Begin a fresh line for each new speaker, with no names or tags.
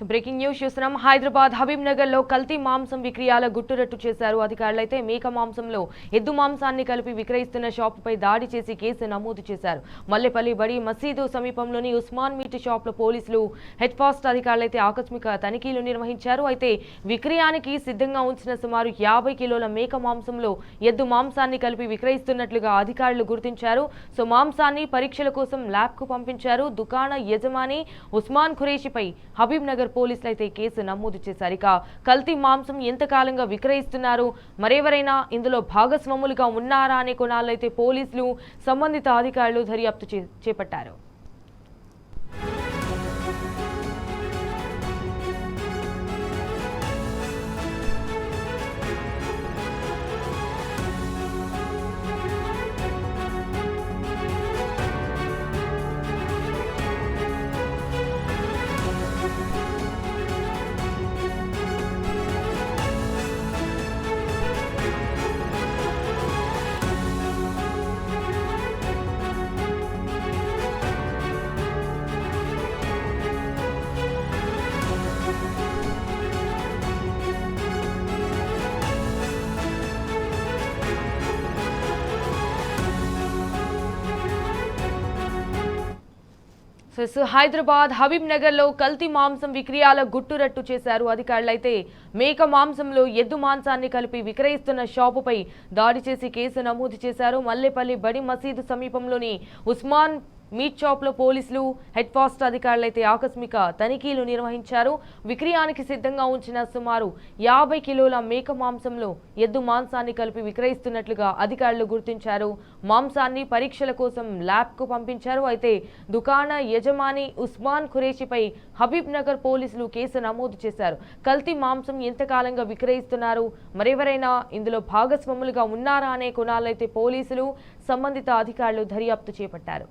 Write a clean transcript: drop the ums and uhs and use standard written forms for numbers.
Breaking news చూస్తున్నాం. హైదరాబాద్ హబీబ్ నగర్ లో కల్తీ మాంసం విక్రయాల గుట్టురట్టు చేశారు అధికారులు. అయితే మేక మాంసంలో ఎద్దు మాంసాన్ని కలిపి విక్రయిస్తున్న షాపుపై దాడి చేసి కేసు నమోదు చేశారు. మల్లెపల్లి బడి మసీదు సమీపంలోని ఉస్మాన్ మీట్ షాప్ లో పోలీసులు హెడ్ ఫాస్ట్ అధికారులు అయితే ఆకస్మిక తనిఖీలు నిర్వహించారు. అయితే విక్రయానికి సిద్ధంగా ఉంచిన సుమారు 50 కిలోల మేక మాంసంలో ఎద్దు మాంసాన్ని కలిపి విక్రయిస్తున్నట్లుగా అధికారులు గుర్తించారు. సో మాంసాన్ని పరీక్షల కోసం ల్యాబ్ కు పంపించారు. దుకాణ యజమాని ఉస్మాన్ ఖురేషిపై హబీబ్ నగర్ పోలీసులు అయితే కేసు నమోదు చేశారు. ఇక కల్తీ మాంసం ఎంతకాలంగా విక్రయిస్తున్నారు, మరెవరైనా ఇందులో భాగస్వాములుగా ఉన్నారా అనే కోణాల్లో అయితే పోలీసులు సంబంధిత అధికారులు దర్యాప్తు చేపట్టారు. హైదరాబాద్ హబీబ్ నగర్ లో కల్తీ మాంసం విక్రయాల గుట్టురట్టు చేశారు అధికారులు. అయితే మేక మాంసంలో ఎద్దు మాంసాన్ని కలిపి విక్రయిస్తున్న షాపుపై దాడి చేసి కేసు నమోదు చేశారు. మల్లెపల్లి బడి మసీదు సమీపంలోని ఉస్మాన్ మీట్ షాప్ లో పోలీసులు హెడ్ ఫాస్ట్ అధికారులు అయితే ఆకస్మిక తనిఖీలు నిర్వహించారు. విక్రయానికి సిద్ధంగా ఉంచిన సుమారు 50 కిలోల మేక మాంసంలో ఎద్దు మాంసాన్ని కలిపి విక్రయిస్తున్నట్లుగా అధికారులు గుర్తించారు. మాంసాన్ని పరీక్షల కోసం ల్యాబ్ కు పంపించారు. అయితే దుకాణ యజమాని ఉస్మాన్ ఖురేషిపై హబీబ్ నగర్ పోలీసులు కేసు నమోదు చేశారు. కల్తీ మాంసం ఎంతకాలంగా విక్రయిస్తున్నారు, మరెవరైనా ఇందులో భాగస్వాములుగా ఉన్నారా అనే కోణాల్లో అయితే పోలీసులు సంబంధిత అధికారులు దర్యాప్తు చేపట్టారు.